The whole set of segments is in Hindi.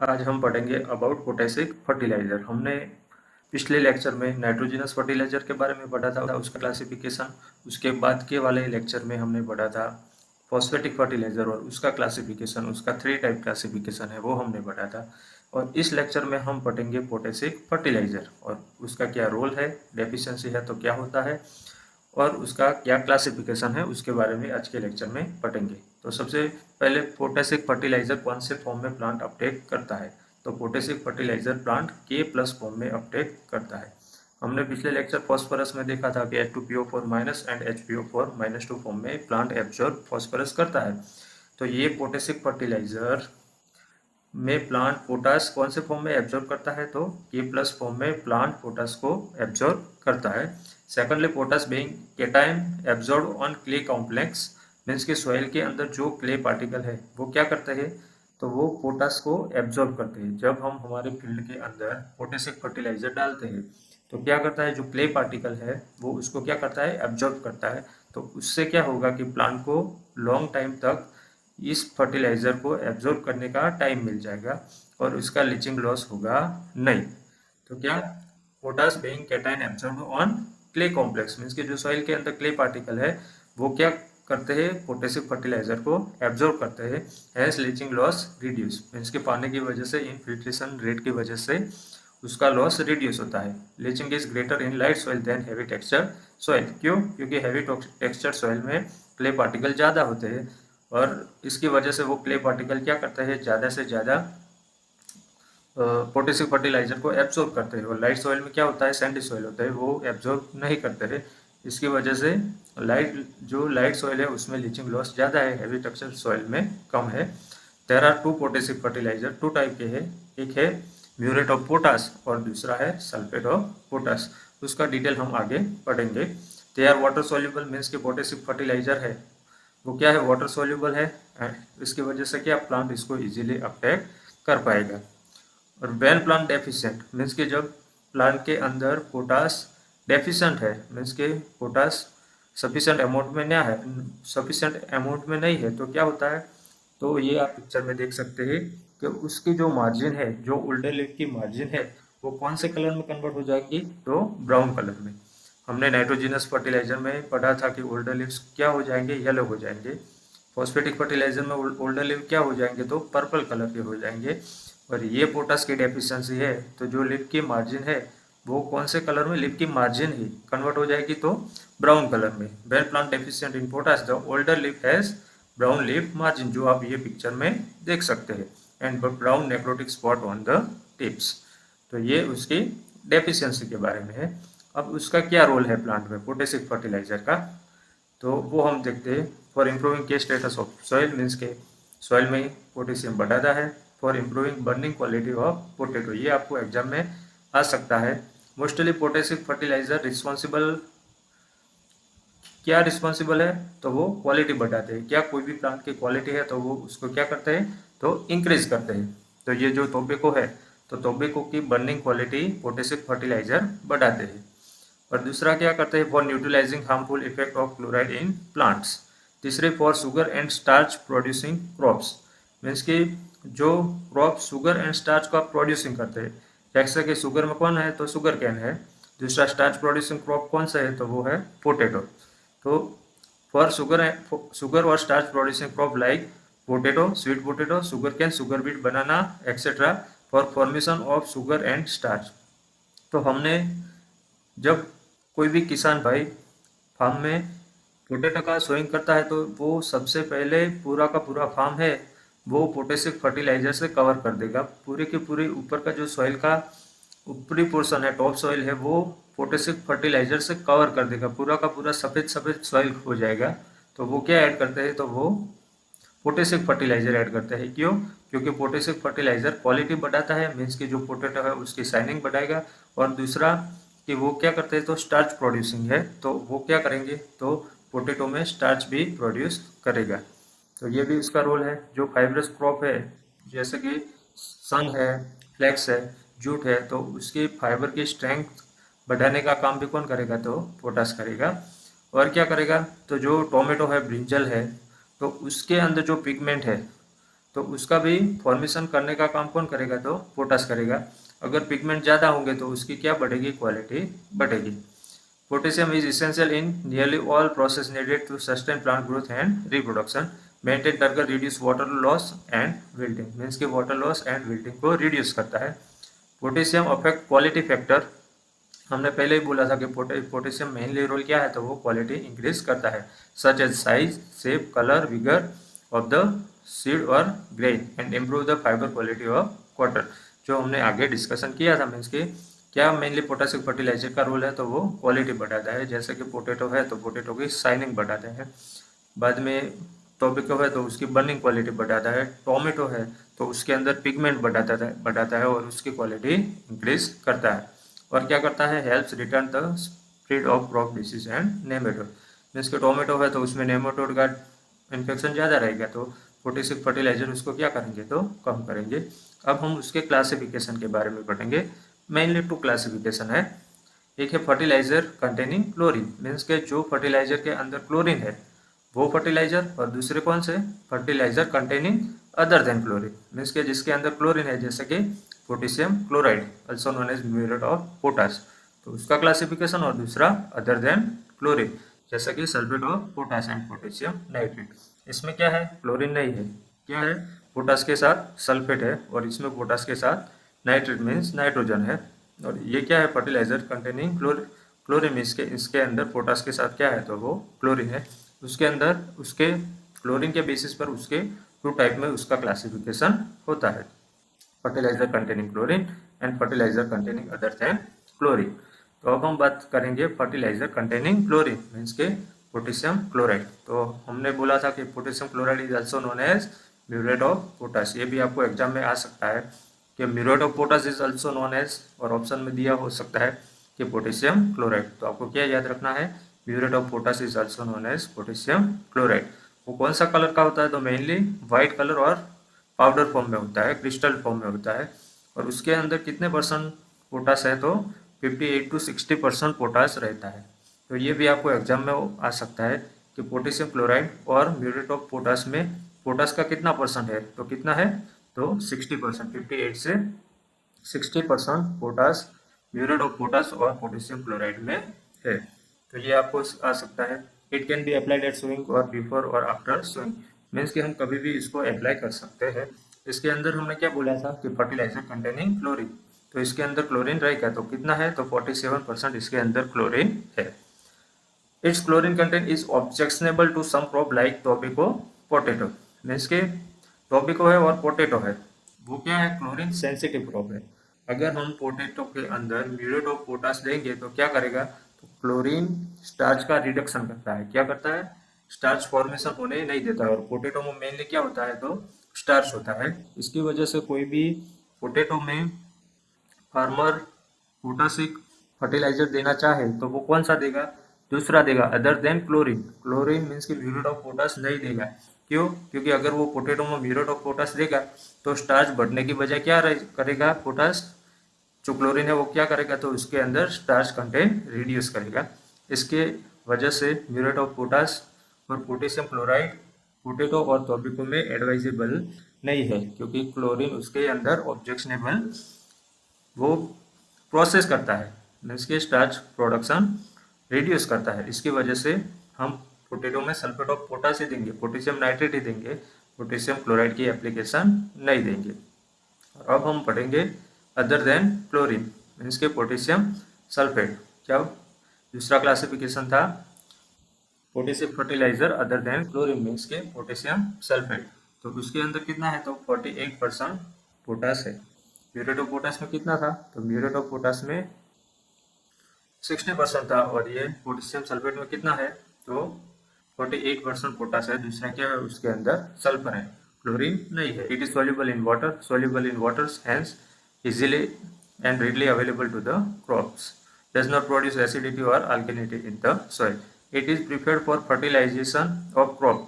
आज हम पढ़ेंगे अबाउट पोटैशिक फर्टिलाइजर। हमने पिछले लेक्चर में नाइट्रोजनस फर्टिलाइजर के बारे में पढ़ा था, उसका क्लासिफिकेशन। उसके बाद के वाले लेक्चर में हमने पढ़ा था फॉस्फेटिक फर्टिलाइजर और उसका क्लासिफिकेशन, उसका 3 टाइप क्लासिफिकेशन है वो हमने पढ़ा था। और इस लेक्चर में हम पढ़ेंगे पोटैशिक फर्टिलाइजर और उसका क्या रोल है, डेफिशिएंसी है तो क्या होता है और उसका क्या क्लासिफिकेशन है, उसके बारे में आज के लेक्चर में पढ़ेंगे। तो सबसे पहले पोटैशिक फर्टिलाइजर कौन से फॉर्म में प्लांट अपटेक करता है। तो पोटैशिक फर्टिलाइजर प्लांट K+ फॉर्म में अपटेक करता है। हमने पिछले लेक्चर फॉस्फोरस में देखा था कि H2PO4- एंड HPO4-2 फॉर्म में प्लांट एब्जॉर्ब फॉस्फोरस करता है। तो ये पोटैशिक फर्टिलाइजर में प्लांट पोटास कौन से फॉर्म में एब्जॉर्ब करता है, तो K+ फॉर्म में प्लांट पोटास को एब्जॉर्ब करता है। Secondly, potash being cation absorb on clay complex, means के सॉइल के अंदर जो क्ले पार्टिकल है वो क्या करते हैं, तो वो पोटास को एब्जॉर्ब करते हैं। जब हम हमारे फील्ड के अंदर पोटेशिक फर्टिलाइजर डालते हैं तो क्या करता है, जो क्ले पार्टिकल है वो उसको क्या करता है, एब्जॉर्ब करता है। तो उससे क्या होगा कि प्लांट को लॉन्ग टाइम तक इस फर्टिलाइजर को एब्जॉर्ब करने का टाइम मिल जाएगा और उसका लीचिंग लॉस होगा नहीं। तो क्या, potash being cation absorb on clay complex, means कि जो सॉइल के अंदर क्ले पार्टिकल है वो क्या करते हैं, पोटेशियम फर्टिलाइजर को एब्जॉर्ब करते हैं। Hence leaching loss reduce, means के पानी की वजह से, इनफिल्ट्रेशन रेट की वजह से उसका लॉस रिड्यूस होता है। Leaching is greater in light soil than heavy texture soil. क्यों? क्योंकि हैवी टेक्सचर सॉइल में क्ले पार्टिकल ज़्यादा होते हैं और इसकी वजह से वो क्ले पार्टिकल क्या करते हैं, ज़्यादा से ज़्यादा पोटेशियम फर्टिलाइजर को एब्जॉर्ब करते हैं। और लाइट सॉइल में क्या होता है, सैंडी सॉइल होता है, वो एब्जॉर्ब नहीं करते हैं। इसकी वजह से लाइट सॉइल है उसमें लीचिंग लॉस ज़्यादा है, हैवी टेक्सचर सॉइल में कम है। There are 2 potassium fertiliser, 2 type के हैं, एक है म्यूरेट ऑफ पोटास और दूसरा है सल्फेट ऑफ पोटास। उसका डिटेल हम आगे पढ़ेंगे। They are water soluble, means के पोटेशियम फर्टिलाइजर है वो क्या है, वाटर सोल्यूबल है। इसकी वजह से क्या, प्लांट इसको इजीली अपटेक कर पाएगा। और व्हेन प्लांट डेफिशिएंट, मीन्स के जब प्लांट के अंदर पोटास डेफिशिएंट है, मीन्स के पोटास सफिशिएंट अमाउंट में ना है, सफिशिएंट अमाउंट में नहीं है, तो क्या होता है, तो ये आप पिक्चर में देख सकते हैं कि उसकी जो मार्जिन है, जो ओल्डर लीफ की मार्जिन है वो कौन से कलर में कन्वर्ट हो जाएगी, तो ब्राउन कलर में। हमने नाइट्रोजनस फर्टिलाइजर में पढ़ा था कि ओल्डर लीव्स क्या हो जाएंगे, येलो हो जाएंगे। फॉस्फेटिक फर्टिलाइजर में ओल्डर लीव क्या हो जाएंगे, तो पर्पल कलर के हो जाएंगे। और ये पोटास की डेफिशिएंसी है, तो जो लिप की मार्जिन है वो कौन से कलर में, लिप की मार्जिन ही कन्वर्ट हो जाएगी तो ब्राउन कलर में। When plant deficient in potash the older lip has brown lip margin, जो आप ये पिक्चर में देख सकते हैं, and brown necrotic spot on the tips. तो ये उसकी डेफिशिएंसी के बारे में है। अब उसका क्या रोल है प्लांट में पोटेशियम फर्टिलाइजर का, तो वो हम देखते हैं। फॉर इम्प्रूविंग के स्टेटस ऑफ सॉइल, मीन्स के सॉइल में पोटेशियम बढ़ाता है। For improving burning quality of potato, ये आपको एग्जाम में आ सकता है। मोस्टली पोटेशियम फर्टिलाइजर रिस्पॉन्सिबल, क्या रिस्पॉन्सिबल है, तो वो क्वालिटी बढ़ाते हैं। क्या, कोई भी प्लांट की क्वालिटी है तो वो उसको क्या करते हैं, तो इंक्रीज करते हैं। तो ये जो टोबैको है, तो टोबैको की बर्निंग क्वालिटी पोटेशियम फर्टिलाइजर बढ़ाते हैं। और दूसरा क्या करते हैं, for neutralising harmful effect of chloride in plants. तीसरे, for sugar and starch producing crops, means कि जो क्रॉप शुगर एंड स्टार्च को आप प्रोड्यूसिंग करते हैं, जैसे कि शुगर में कौन है, तो शुगर कैन है। दूसरा स्टार्च प्रोड्यूसिंग क्रॉप कौन सा है, तो वो है पोटैटो। तो फॉर शुगर और starch producing crop like potato, sweet potato, sugar cane, sugar beet, banana etcetera, for formation of sugar and starch. तो हमने, जब कोई भी किसान भाई फार्म में पोटैटो का सोइंग करता है तो वो सबसे पहले पूरा का पूरा फार्म है वो पोटेशियम फर्टिलाइजर से कवर कर देगा। पूरे के पूरे ऊपर का जो सॉइल का ऊपरी पोर्शन है, टॉप सॉइल है, वो पोटेशियम फर्टिलाइजर से कवर कर देगा, पूरा का पूरा सफ़ेद सफ़ेद सॉइल हो जाएगा। तो वो क्या ऐड करते हैं, तो वो पोटेशियम फर्टिलाइजर ऐड करते हैं। क्यों? क्योंकि पोटेशियम फर्टिलाइजर क्वालिटी बढ़ाता है, मीन्स कि जो पोटैटो है उसकी शाइनिंग बढ़ाएगा। और दूसरा कि वो क्या करते हैं, तो स्टार्च प्रोड्यूसिंग है, तो वो क्या करेंगे, तो पोटैटो में स्टार्च भी प्रोड्यूस करेगा। तो ये भी उसका रोल है। जो फाइब्रस क्रॉप है, जैसे कि सन है, फ्लेक्स है, जूट है, तो उसके फाइबर की स्ट्रेंथ बढ़ाने का काम भी कौन करेगा, तो पोटास करेगा। और क्या करेगा, तो जो टोमेटो है, ब्रिंजल है, तो उसके अंदर जो पिगमेंट है तो उसका भी फॉर्मेशन करने का काम कौन करेगा, तो पोटास करेगा। अगर पिगमेंट ज़्यादा होंगे तो उसकी क्या बढ़ेगी, क्वालिटी बढ़ेगी। Potassium is essential in nearly all process needed to sustain plant growth and reproduction. Maintain turgor reduce water loss and wilting, means कि वाटर लॉस एंड विल्टिंग को रिड्यूस करता है। पोटेशियम अफेक्ट क्वालिटी फैक्टर, हमने पहले ही बोला था कि पोटेशियम मेनली रोल क्या है, तो वो क्वालिटी इंक्रीज करता है, such as size, shape, colour, vigour of the seed और grain and improve the fibre quality of cotton. जो हमने आगे डिस्कशन किया था, मीन्स कि क्या मेनली पोटेशियम फर्टिलाइजर का रोल है, तो वो क्वालिटी बढ़ाता है। जैसे कि पोटैटो है तो पोटैटो की शाइनिंग बढ़ाता है, बाद में टोबैको है तो उसकी बर्निंग क्वालिटी बढ़ाता है, टोमेटो है तो उसके अंदर पिगमेंट बढ़ाता है और उसकी क्वालिटी इंक्रीज करता है। और क्या करता है, helps return the spread of crop disease and nematode, means कि टोमेटो है तो उसमें नेमेटोड का इन्फेक्शन ज़्यादा रहेगा, तो पोटेशियम फर्टिलाइजर उसको क्या करेंगे, तो कम करेंगे। अब हम उसके क्लासिफिकेशन के बारे में पढ़ेंगे। मेनली 2 क्लासिफिकेशन है। एक है फर्टिलाइजर कंटेनिंग क्लोरीन, मीन्स के जो फर्टिलाइजर के अंदर क्लोरीन है वो फर्टिलाइजर, और दूसरे कौन से, fertiliser containing other than chlorine, means के जिसके अंदर क्लोरीन है, जैसे कि potassium chloride also known as muriate of potash, तो उसका क्लासिफिकेशन। और दूसरा अदर देन क्लोरीन, जैसे कि sulphate of potash and potassium nitrate. इसमें क्या है, क्लोरीन नहीं है, क्या है, पोटाश के साथ सल्फेट है और इसमें पोटाश के साथ नाइट्रेट मीन्स नाइट्रोजन है। और ये क्या है, फर्टिलाइजर कंटेनिंग क्लोरीन, इसके अंदर पोटाश के साथ क्या है, तो वो क्लोरीन है। उसके अंदर उसके क्लोरीन के बेसिस पर उसके 2 टाइप में उसका क्लासिफिकेशन होता है, fertiliser containing chlorine and fertiliser containing other than chlorine. तो अब हम बात करेंगे फर्टिलाइजर कंटेनिंग क्लोरीन, मीन्स के पोटेशियम क्लोराइड। तो हमने बोला था कि potassium chloride is also known as muriate of potash, ये भी आपको एग्जाम में आ सकता है कि muriate of potash is also known as, और ऑप्शन में दिया हो सकता है कि पोटेशियम क्लोराइड। तो आपको क्या याद रखना है, muriate of potash is also known as potassium chloride. वो कौन सा कलर का होता है, तो मेनली व्हाइट कलर और पाउडर फॉर्म में होता है, क्रिस्टल फॉर्म में होता है। और उसके अंदर कितने परसेंट पोटास है, तो 58 to 60% पोटास रहता है। तो ये भी आपको एग्जाम में आ सकता है कि पोटेशियम क्लोराइड और म्यूरेट ऑफ पोटास में पोटास का कितना परसेंट है, तो कितना है, तो 60%, 58 से 60% पोटास म्यूरेट ऑफ पोटास और पोटेशियम क्लोराइड में है। तो ये आपको आ सकता है। It can be applied at sowing और बिफोर और आफ्टर सोइंग, मीन्स कि हम कभी भी इसको अप्लाई कर सकते हैं। इसके अंदर हमने क्या बोला था कि फर्टिलाइजर कंटेनिंग क्लोरीन, तो इसके अंदर क्लोरीन रहेगा, तो कितना है, तो 47% इसके अंदर क्लोरीन है। It's chlorine content is objectionable to some crop like tobacco, potato, means के टोबैको है और पोटैटो है, वो क्या है, क्लोरीन सेंसिटिव क्रॉप है। अगर हम पोटैटो के अंदर म्यूरेट ऑफ पोटाश देंगे तो क्या करेगा, तो क्लोरीन स्टार्च का रिडक्शन करता है, क्या करता है, स्टार्च फॉर्मेशन होने नहीं देता है। और पोटैटो में मेनली क्या होता है, तो स्टार्च होता है। इसकी वजह से कोई भी पोटैटो में फार्मर पोटासिक फर्टिलाइजर देना चाहे तो वो कौन सा देगा, दूसरा देगा other than chlorine. Chlorine means कि म्यूरेट ऑफ पोटाश नहीं देगा, क्यों, क्योंकि अगर वो पोटैटो में म्यूरेट ऑफ पोटाश देगा तो स्टार्च बढ़ने की बजाय क्या करेगा, पोटाश जो क्लोरीन है वो क्या करेगा, तो उसके अंदर स्टार्च कंटेंट रिड्यूस करेगा। इसके वजह से म्यूरेट ऑफ पोटाश और पोटेशियम क्लोराइड पोटैटो और टोबैको में एडवाइजेबल नहीं है, क्योंकि क्लोरीन उसके अंदर ऑब्जेक्शनेबल वो प्रोसेस करता है, मीन्स के स्टार्च प्रोडक्शन रिड्यूस करता है। इसकी वजह से हम पोटैटो में सल्फेट ऑफ पोटाश ही देंगे, पोटेशियम नाइट्रेट ही देंगे, पोटेशियम क्लोराइड की एप्लीकेशन नहीं देंगे। अब हम पढ़ेंगे अदर देन क्लोरीन, मीन्स के पोटेशियम सल्फेट। क्या दूसरा क्लासिफिकेशन था, potassium fertiliser other than chlorine, means के पोटेशियम सल्फेट। तो उसके अंदर कितना है, तो 48% पोटास है। म्यूरेट ऑफ पोटाश में कितना था, तो म्यूरेट ऑफ पोटाश में 60% था, और ये पोटेशियम सल्फेट में कितना है, तो 48% पोटाश है। दूसरा क्या है, उसके अंदर सल्फर है, क्लोरीन नहीं है। It is soluble in water hence easily and readily available to the crops, does not produce acidity or alkalinity in the soil. It is preferred for fertilization of crop.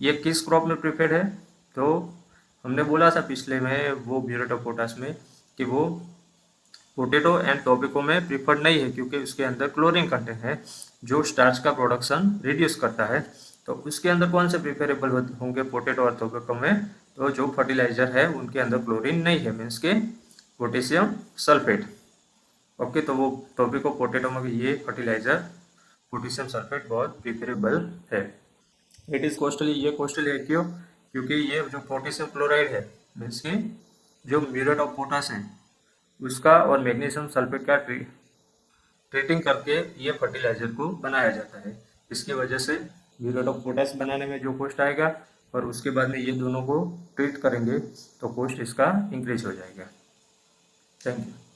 ये किस क्रॉप में प्रिफेर्ड है, तो हमने बोला था पिछले में वो म्यूरेट ऑफ पोटाश में कि वो पोटैटो एंड टोबैको में प्रिफर्ड नहीं है, क्योंकि उसके अंदर क्लोरीन कंटेंट है जो स्टार्च का प्रोडक्शन रिड्यूस करता है। तो उसके अंदर कौन से प्रिफरेबल होंगे पोटैटो और टोबैको में, वो जो फर्टिलाइजर है उनके अंदर क्लोरीन नहीं है, मीन्स के पोटेशियम सल्फेट। ओके, तो वो टॉपिक ऑफ पोटैटो में ये फर्टिलाइजर पोटेशियम सल्फेट बहुत प्रिफरेबल है। इट इज़ कॉस्टली, ये कॉस्टली है क्यों? क्योंकि ये जो पोटेशियम क्लोराइड है, मीन्स की जो म्यूरेट ऑफ पोटास है उसका और मैग्नीशियम सल्फेट का ट्रीटिंग करके ये फर्टिलाइजर को बनाया जाता है। इसकी वजह से म्यूरेट ऑफ पोटास बनाने में जो कॉस्ट आएगा और उसके बाद में ये दोनों को ट्रीट करेंगे तो कॉस्ट इसका इंक्रीज हो जाएगा। Thank you.